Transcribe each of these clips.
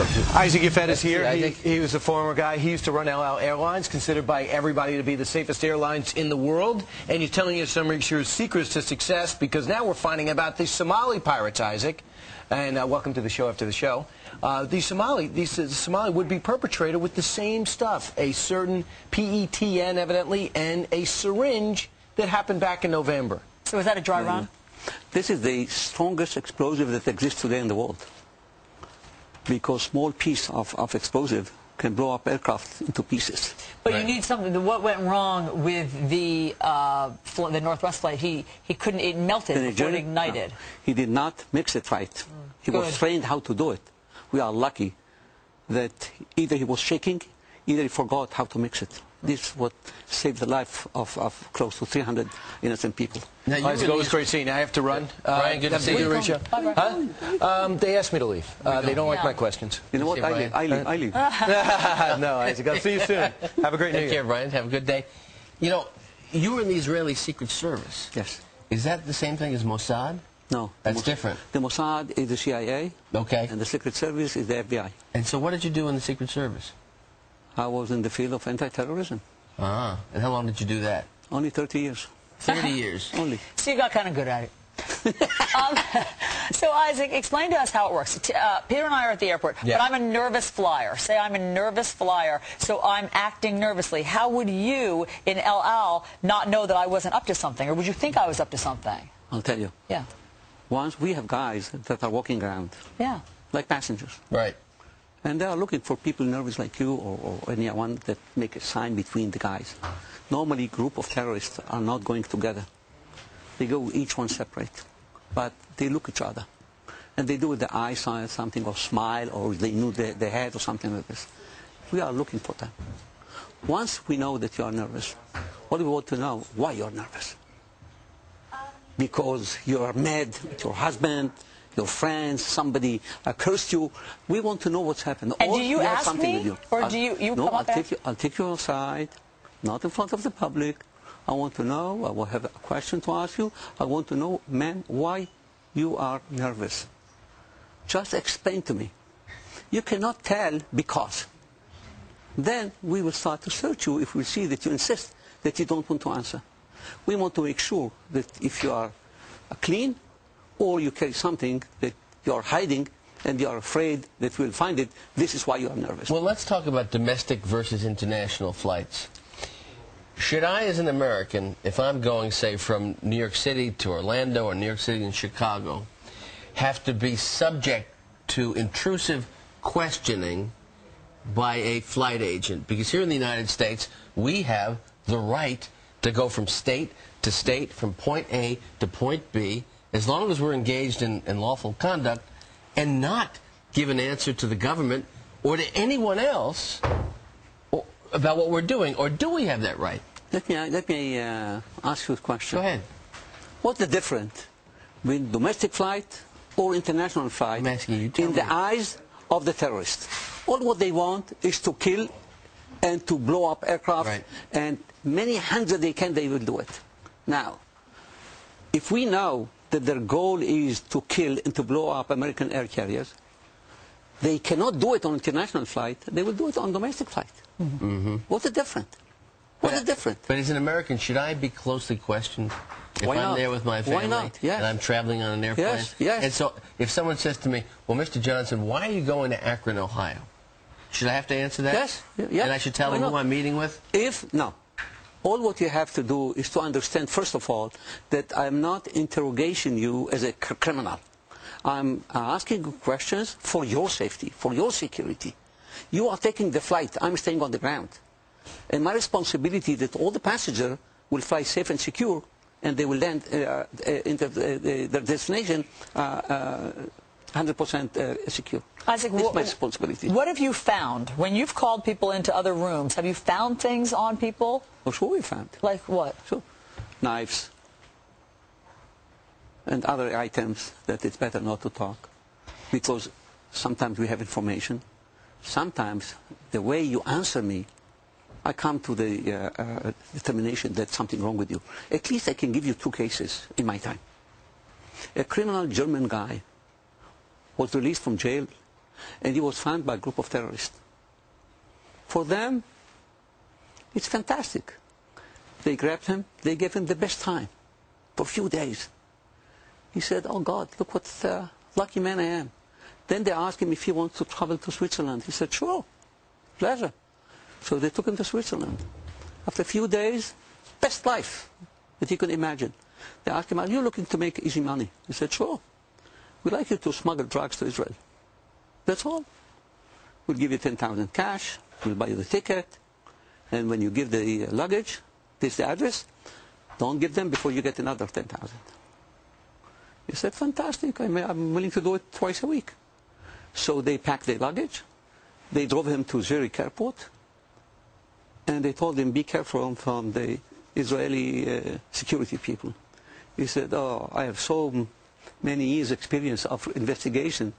Sure. Isaac Yafet is here. Isaac. He was a former guy. He used to run El Al Airlines, considered by everybody to be the safest airlines in the world. And he's telling you some of your secrets to success, because now we're finding about the Somali pirates, Isaac. And welcome to the show after the show. These Somali would-be perpetrator with the same stuff, a certain PETN, evidently, and a syringe that happened back in November. So is that a dry run? This is the strongest explosive that exists today in the world, because small piece of explosive can blow up aircraft into pieces. But you need something. What went wrong with the Northwest flight? He couldn't. It melted before it ignited. No, he did not mix it right. He was trained how to do it. We are lucky that either he was shaking, either he forgot how to mix it. This is what saved the life of close to 300 innocent people. Now, Isaac, it was great seeing you. I have to run. Brian, good to see you. Huh? They asked me to leave. They don't like my questions. You know what? I leave. No, Isaac. I'll see you soon. Have a great New Year. Take care, Brian. Have a good day. You know, you were in the Israeli Secret Service. Yes. Is that the same thing as Mossad? No. That's different. The Mossad is the CIA. Okay. And the Secret Service is the FBI. And so what did you do in the Secret Service? I was in the field of anti-terrorism. Ah. And how long did you do that? Only 30 years. 30 years. Only. So you got kind of good at it. So Isaac, explain to us how it works. Peter and I are at the airport, Yeah. but I'm a nervous flyer. Say I'm a nervous flyer, so I'm acting nervously. How would you in El Al not know that I wasn't up to something, or would you think I was up to something? I'll tell you. Yeah. Once we have guys that are walking around, Yeah. like passengers. Right. And they are looking for people nervous like you or anyone that make a sign between the guys. Normally, group of terrorists are not going together. They go each one separate. But they look at each other. And they do with the eye sign something, or smile, or they move their head or something like this. We are looking for them. Once we know that you are nervous, what we want to know, why you are nervous. Because you are mad with your husband, your friends, somebody cursed you. We want to know what's happened. And do you ask me? Or do you no, come up I'll take you outside, not in front of the public. I want to know, I will have a question to ask you. I want to know, ma'am, why you are nervous. Just explain to me. You cannot tell because. Then we will start to search you if we see that you insist that you don't want to answer. We want to make sure that if you are clean, or you carry something that you are hiding and you are afraid that we'll find it, this is why you are nervous. Well, let's talk about domestic versus international flights. Should I, as an American, if I'm going, say, from New York City to Orlando or New York City and Chicago, have to be subject to intrusive questioning by a flight agent? Because here in the United States, we have the right to go from state to state, from point A to point B, as long as we're engaged in lawful conduct, and not give an answer to the government or to anyone else about what we're doing. Or do we have that right? Let me ask you a question. Go ahead. What's the difference between domestic flight or international flight I'm asking you, tell in me. the eyes of the terrorists? All what they want is to kill and to blow up aircraft, Right. and many hundred they will do it. Now, if we know that their goal is to kill and to blow up American air carriers, they cannot do it on international flight, they will do it on domestic flight. Mm-hmm. What's the difference? What's the difference? But as an American, should I be closely questioned if Why I'm not? there with my family Why not? Yes. and I'm traveling on an airplane? Yes, yes. And so if someone says to me, well, Mr. Johnson, why are you going to Akron, Ohio? Should I have to answer that? Yes. Yeah. And I should tell them who I'm meeting with? No. All what you have to do is to understand, first of all, that I'm not interrogating you as a criminal. I'm asking you questions for your safety, for your security. You are taking the flight. I'm staying on the ground. And my responsibility that all the passengers will fly safe and secure, and they will land into their destination 100% secure. Isaac, This is my responsibility. What have you found when you've called people into other rooms? Have you found things on people? Oh, sure we found. Like what? Sure. Knives and other items that it's better not to talk, because sometimes we have information. Sometimes the way you answer me, I come to the determination that something wrong with you. At least I can give you 2 cases in my time. A criminal German guy was released from jail and he was found by a group of terrorists. For them, it's fantastic. They grabbed him, they gave him the best time for a few days. He said, oh God, look what lucky man I am. Then they asked him if he wants to travel to Switzerland. He said, sure, pleasure. So they took him to Switzerland. After a few days, best life that he could imagine. They asked him, are you looking to make easy money? He said, sure. We'd like you to smuggle drugs to Israel. That's all. We'll give you 10,000 cash, we'll buy you the ticket, and when you give the luggage, this is the address, don't give them before you get another 10,000. He said, fantastic, I'm willing to do it twice a week. So they packed their luggage, they drove him to Zurich airport, and they told him, be careful from the Israeli security people. He said, oh, I have so many years experience of investigation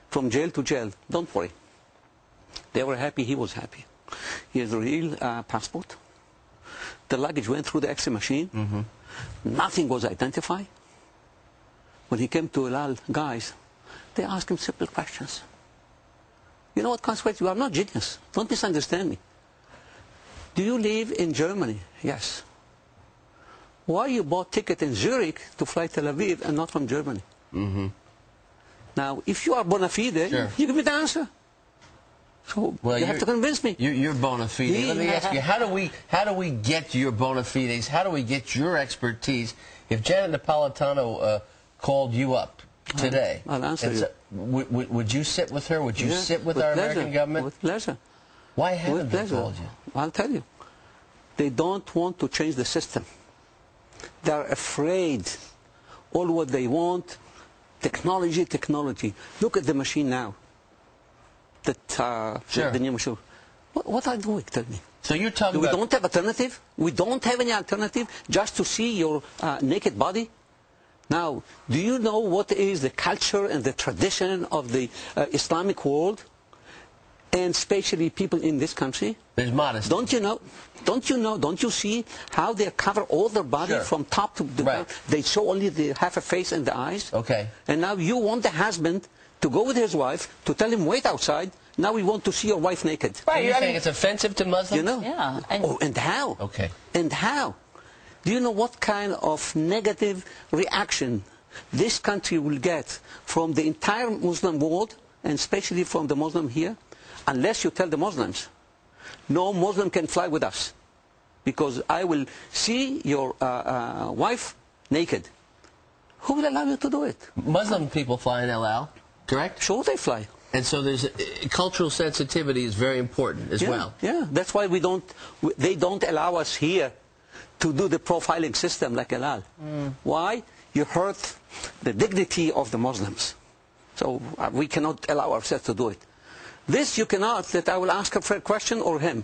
from jail to jail. Don't worry. They were happy, he was happy. He has a real passport. The luggage went through the X-ray machine. Nothing was identified. When he came to El Al guys, they asked him simple questions. You know what consequence? You are not genius. Don't misunderstand me. Do you live in Germany? Yes. Why you bought ticket in Zurich to fly Tel Aviv and not from Germany? Now, if you are bona fide, sure, you give me the answer. So you have to convince me. You're bona fide. Let me ask you, how do we get your bona fides? How do we get your expertise? If Janet Napolitano called you up today, I'll answer you. Would you sit with her? Would you sit with our pleasure, American government? With pleasure. Why haven't they called you? I'll tell you. They don't want to change the system. They're afraid. All what they want, technology, technology. Look at the machine now. That sure, the new machine. What are you doing? Tell me. So you're talking We about... don't have alternative. We don't have any alternative just to see your naked body. Now, do you know what is the culture and the tradition of the Islamic world, and especially people in this country? There's modesty. Don't you know? Don't you know? Don't you see how they cover all their body, sure, from top to the bottom? They show only the half a face and the eyes. Okay. And now you want the husband to go with his wife to tell him wait outside. Now we want to see your wife naked. Right. You're saying it's offensive to Muslims? You know? Yeah. And how? Okay. And how? Do you know what kind of negative reaction this country will get from the entire Muslim world, and especially from the Muslim here? Unless you tell the Muslims, no Muslim can fly with us, because I will see your wife naked. Who will allow you to do it? Muslim people fly in El Al, correct? Sure, they fly. And so there's cultural sensitivity is very important as well. Yeah, that's why they don't allow us here to do the profiling system like El Al. Why? You hurt the dignity of the Muslims. So we cannot allow ourselves to do it. This you cannot, that I will ask her for a question or him.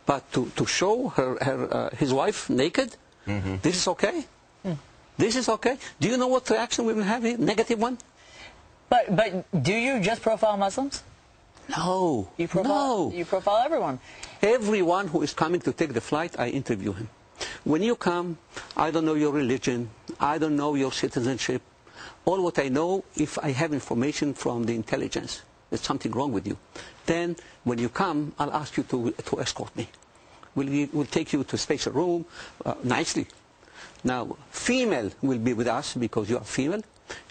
But to show his wife naked, this is okay? This is okay? Do you know what reaction we will have here? Negative one? But do you just profile Muslims? No. You profile, no. You profile everyone. Everyone who is coming to take the flight, I interview him. When you come, I don't know your religion, I don't know your citizenship. All what I know, if I have information from the intelligence, there's something wrong with you. Then, when you come, I'll ask you to escort me. We'll take you to a special room, nicely. Now, female will be with us because you are female,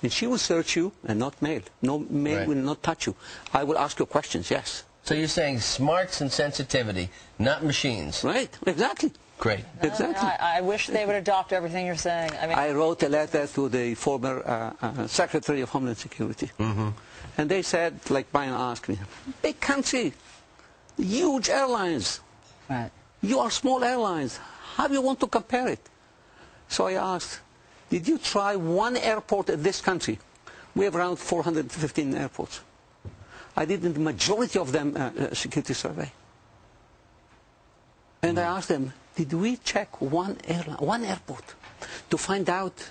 and she will search you, and not male. No male will not touch you. I will ask you questions, yes. So you're saying smarts and sensitivity, not machines. Right, exactly. Great. Exactly. I wish they would adopt everything you're saying. I wrote a letter to the former Secretary of Homeland Security. And they said, like Brian asked me, big country, huge airlines. Right. You are small airlines. How do you want to compare it? So I asked, did you try one airport in this country? We have around 415 airports. I did in the majority of them a security survey. And I asked them, did we check one airport to find out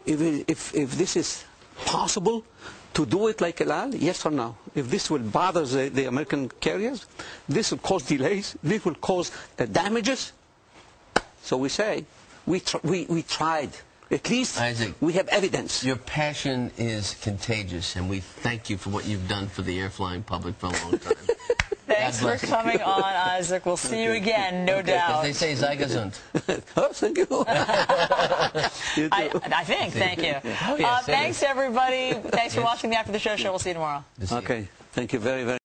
if this is possible to do it like El Al, yes or no? If this will bother the American carriers, this will cause delays, this will cause damages. So we say, we tried. At least Isaac, we have evidence. your passion is contagious, and we thank you for what you've done for the air-flying public for a long time. Thanks for coming on, Isaac. We'll see you again, no doubt. As they say, sei gesund. Oh, thank you. You too. I think. Thank you. Oh, yes, thanks, everybody. Thanks for watching the After the Show. We'll see you tomorrow. Okay. Thank you very, very